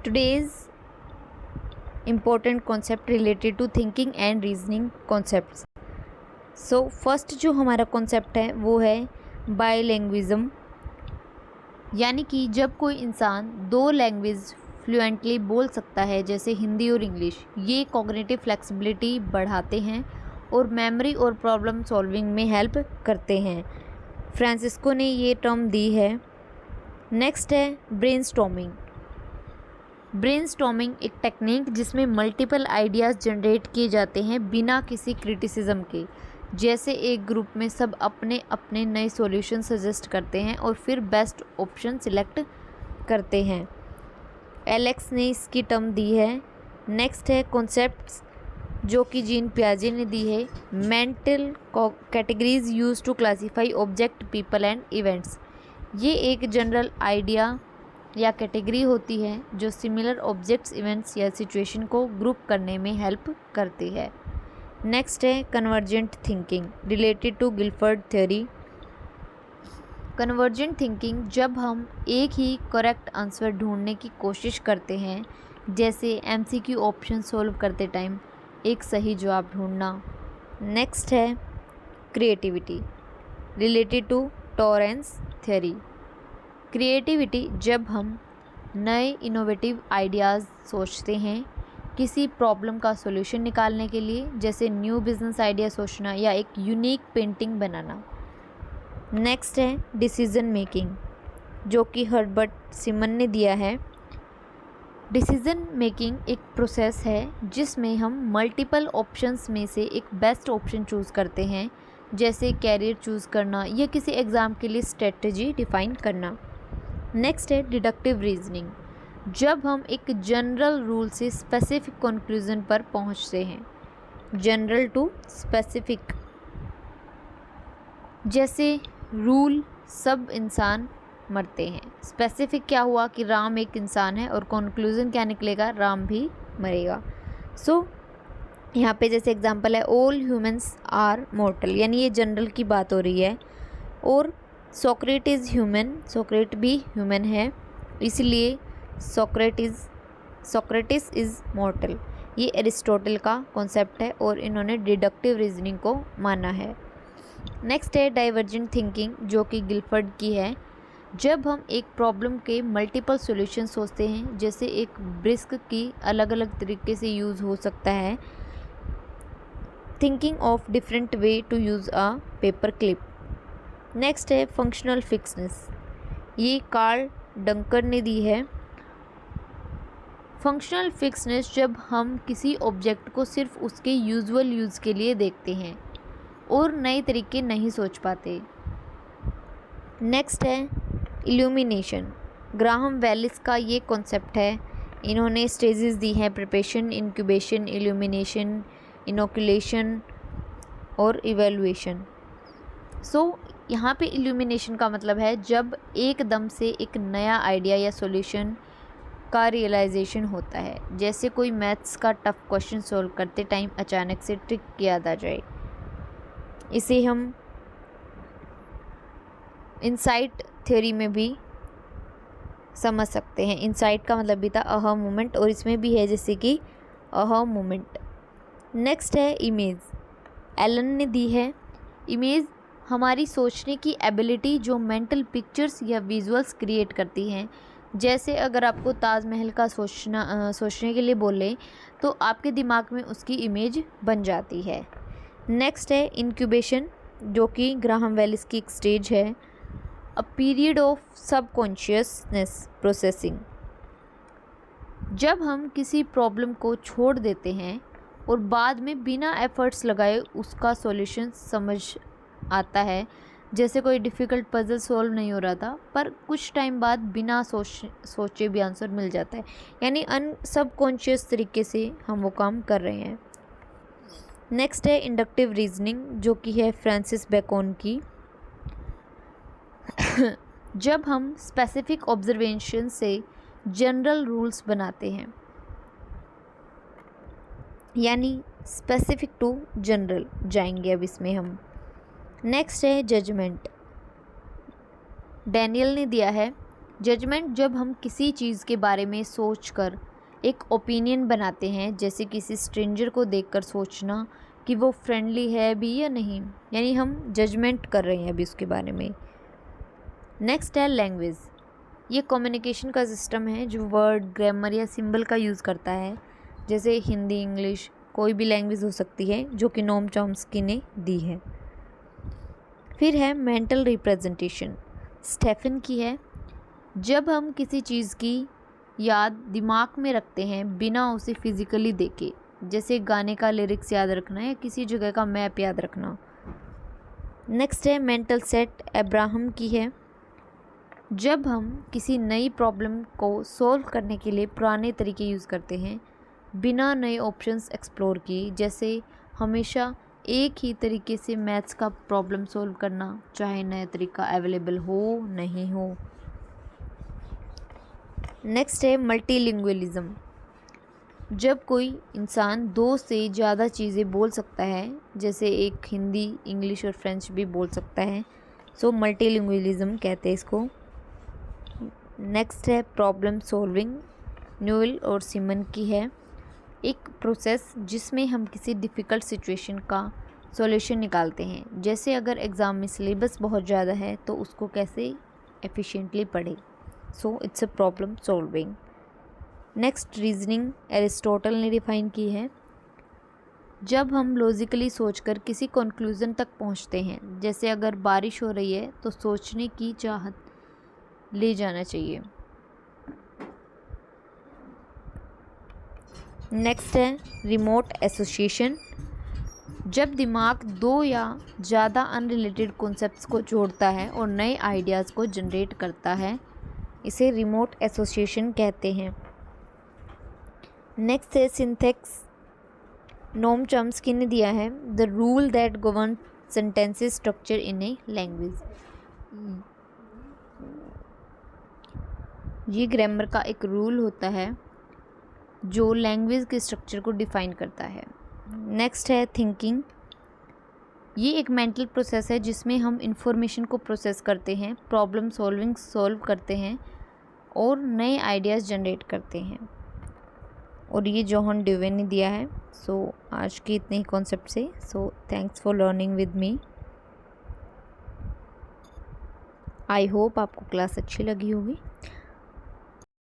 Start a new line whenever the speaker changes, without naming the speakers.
Today's important concept related to thinking and reasoning concepts. So first जो हमारा concept है वो है बायलैंग्विज्म, यानी कि जब कोई इंसान दो लैंग्वेज फ्लुएंटली बोल सकता है जैसे हिंदी और इंग्लिश, ये कॉग्निटिव फ्लेक्सिबिलिटी बढ़ाते हैं और मेमोरी और प्रॉब्लम सॉल्विंग में हेल्प करते हैं। फ्रांसिस्को ने ये टर्म दी है। नेक्स्ट है ब्रेनस्टॉर्मिंग। ब्रेनस्टॉर्मिंग एक टेक्निक जिसमें मल्टीपल आइडियाज़ जनरेट किए जाते हैं बिना किसी क्रिटिसिज्म के, जैसे एक ग्रुप में सब अपने अपने नए सॉल्यूशन सजेस्ट करते हैं और फिर बेस्ट ऑप्शन सिलेक्ट करते हैं। एलेक्स ने इसकी टर्म दी है। नेक्स्ट है कॉन्सेप्ट्स, जो कि जीन पियाजे ने दी है। Mental categories use to classify object, people and events. ये एक जनरल आइडिया या कैटेगरी होती है जो सिमिलर ऑब्जेक्ट्स, इवेंट्स या सिचुएशन को ग्रुप करने में हेल्प करती है। नेक्स्ट है convergent thinking related to Guilford theory. Convergent thinking जब हम एक ही करेक्ट आंसर ढूंढने की कोशिश करते हैं, जैसे एमसीक्यू ऑप्शन सोल्व करते टाइम एक सही जवाब ढूंढना। नेक्स्ट है creativity related to Torrance theory. Creativity जब हम नए इनोवेटिव आइडियाज़ सोचते हैं किसी प्रॉब्लम का सॉल्यूशन निकालने के लिए, जैसे न्यू बिजनेस आइडिया सोचना या एक यूनिक पेंटिंग बनाना। नेक्स्ट है डिसीजन मेकिंग, जो कि हर्बर्ट सिमन ने दिया है। डिसीजन मेकिंग एक प्रोसेस है जिसमें हम मल्टीपल ऑप्शंस में से एक बेस्ट ऑप्शन चूज़ करते हैं, जैसे कैरियर चूज़ करना या किसी एग्ज़ाम के लिए स्ट्रेटजी डिफ़ाइन करना। नेक्स्ट है डिडक्टिव रीजनिंग, जब हम एक जनरल रूल से स्पेसिफिक कंक्लूजन पर पहुंचते हैं, जनरल टू स्पेसिफिक। जैसे रूल सब इंसान मरते हैं, स्पेसिफिक क्या हुआ कि राम एक इंसान है, और कंक्लूजन क्या निकलेगा, राम भी मरेगा। सो यहाँ पे जैसे एग्जांपल है ऑल ह्यूमंस आर मॉर्टल, यानी ये जनरल की बात हो रही है। और सोक्रेट इज़ ह्यूमन, सोक्रेट भी ह्यूमन है, इसलिए सोक्रेटिस इज़ मॉर्टल। ये एरिस्टोटल का कॉन्सेप्ट है और इन्होंने डिडक्टिव रीजनिंग को माना है। नेक्स्ट है डाइवर्जेंट थिंकिंग, जो कि गिलफर्ड की है। जब हम एक प्रॉब्लम के मल्टीपल सॉल्यूशन सोचते हैं, जैसे एक ब्रिस्क की अलग अलग तरीके से यूज़ हो सकता है, thinking of different way to use a paper clip. Next है फंक्शनल फिक्सनेस, ये कार्ल डंकर ने दी है। फंक्शनल फिक्सनेस जब हम किसी ऑब्जेक्ट को सिर्फ उसके यूजुअल यूज़ के लिए देखते हैं और नए तरीके नहीं सोच पाते। नेक्स्ट है इल्यूमिनेशन, ग्राहम वेलिस का ये कॉन्सेप्ट है। इन्होंने स्टेजेस दी हैं, प्रिपरेशन, इंक्यूबेशन, इल्यूमिनेशन, इनोकुलेशन और इवेलुएशन। सो यहाँ पे इल्यूमिनेशन का मतलब है जब एकदम से एक नया आइडिया या सॉल्यूशन का रियलाइजेशन होता है, जैसे कोई मैथ्स का टफ क्वेश्चन सॉल्व करते टाइम अचानक से ट्रिक याद आ जाए। इसे हम इंसाइट थ्योरी में भी समझ सकते हैं। इंसाइट का मतलब भी था अहा मोमेंट, और इसमें भी है जैसे कि अहा मोमेंट। नेक्स्ट है इमेज, एलन ने दी है। इमेज हमारी सोचने की एबिलिटी जो मेंटल पिक्चर्स या विजुअल्स क्रिएट करती हैं। जैसे अगर आपको ताजमहल का सोचने के लिए बोले तो आपके दिमाग में उसकी इमेज बन जाती है। नेक्स्ट है इंक्यूबेशन, जो कि ग्राहम वेलिस की एक स्टेज है। A period of subconsciousness processing, जब हम किसी प्रॉब्लम को छोड़ देते हैं और बाद में बिना एफर्ट्स लगाए उसका सॉल्यूशन समझ आता है, जैसे कोई डिफ़िकल्ट पजल सॉल्व नहीं हो रहा था पर कुछ टाइम बाद बिना सोचे भी आंसर मिल जाता है, यानी सबकॉन्शियस तरीके से हम वो काम कर रहे हैं। नेक्स्ट है इंडक्टिव रीजनिंग, जो कि है फ्रांसिस बेकन की। जब हम स्पेसिफिक ऑब्जर्वेशन से जनरल रूल्स बनाते हैं, यानी स्पेसिफिक टू जनरल जाएंगे अब इसमें हम। नेक्स्ट है जजमेंट, डैनियल ने दिया है। जजमेंट जब हम किसी चीज़ के बारे में सोचकर एक ओपिनियन बनाते हैं, जैसे किसी स्ट्रेंजर को देखकर सोचना कि वो फ्रेंडली है भी या नहीं, यानी हम जजमेंट कर रहे हैं अभी उसके बारे में। नेक्स्ट है लैंग्वेज। ये कम्युनिकेशन का सिस्टम है जो वर्ड, ग्रामर या सिंबल का यूज़ करता है, जैसे हिंदी, इंग्लिश, कोई भी लैंग्वेज हो सकती है जो कि नोम चॉम्स्की ने दी है। फिर है मेंटल रिप्रेजेंटेशन, स्टेफन की है। जब हम किसी चीज़ की याद दिमाग में रखते हैं बिना उसे फिज़िकली देखे, जैसे गाने का लिरिक्स याद रखना या किसी जगह का मैप याद रखना। नेक्स्ट है मेंटल सेट, अब्राहम की है। जब हम किसी नई प्रॉब्लम को सॉल्व करने के लिए पुराने तरीके यूज़ करते हैं बिना नए ऑप्शंस एक्सप्लोर किए, जैसे हमेशा एक ही तरीके से मैथ्स का प्रॉब्लम सॉल्व करना, चाहे नया तरीका अवेलेबल हो नहीं हो। नेक्स्ट है मल्टीलिंगुअलिज्म। जब कोई इंसान 2 से ज़्यादा चीज़ें बोल सकता है, जैसे एक हिंदी, इंग्लिश और फ्रेंच भी बोल सकता है, सो मल्टीलिंगुअलिज्म कहते हैं इसको। नेक्स्ट है प्रॉब्लम सॉल्विंग, न्यूएल और सिमन की है। एक प्रोसेस जिसमें हम किसी डिफ़िकल्ट सिचुएशन का सॉल्यूशन निकालते हैं, जैसे अगर एग्ज़ाम में सिलेबस बहुत ज़्यादा है तो उसको कैसे एफिशिएंटली पढ़े, so it's a problem solving. Next reasoning, Aristotle ने डिफाइन की है। जब हम लॉजिकली सोचकर किसी कंक्लूज़न तक पहुंचते हैं, जैसे अगर बारिश हो रही है तो सोचने की चाहत ले जाना चाहिए। नेक्स्ट है रिमोट एसोसिएशन। जब दिमाग 2 या ज़्यादा अनरिलेटेड कॉन्सेप्ट्स को जोड़ता है और नए आइडियाज़ को जनरेट करता है, इसे रिमोट एसोसिएशन कहते हैं। नेक्स्ट है सिंथेक्स, नोम चॉम्स्की ने दिया है। The rule that govern sentences structure in a language. ये ग्रामर का एक रूल होता है जो लैंग्वेज के स्ट्रक्चर को डिफाइन करता है। नेक्स्ट है थिंकिंग। ये एक मेंटल प्रोसेस है जिसमें हम इंफॉर्मेशन को प्रोसेस करते हैं, प्रॉब्लम सॉल्व करते हैं और नए आइडियाज़ जनरेट करते हैं, और ये जॉन ड्यूवे ने दिया है। सो आज की इतने ही कॉन्सेप्ट से। So thanks for learning with me. I hope आपको क्लास अच्छी लगी होगी।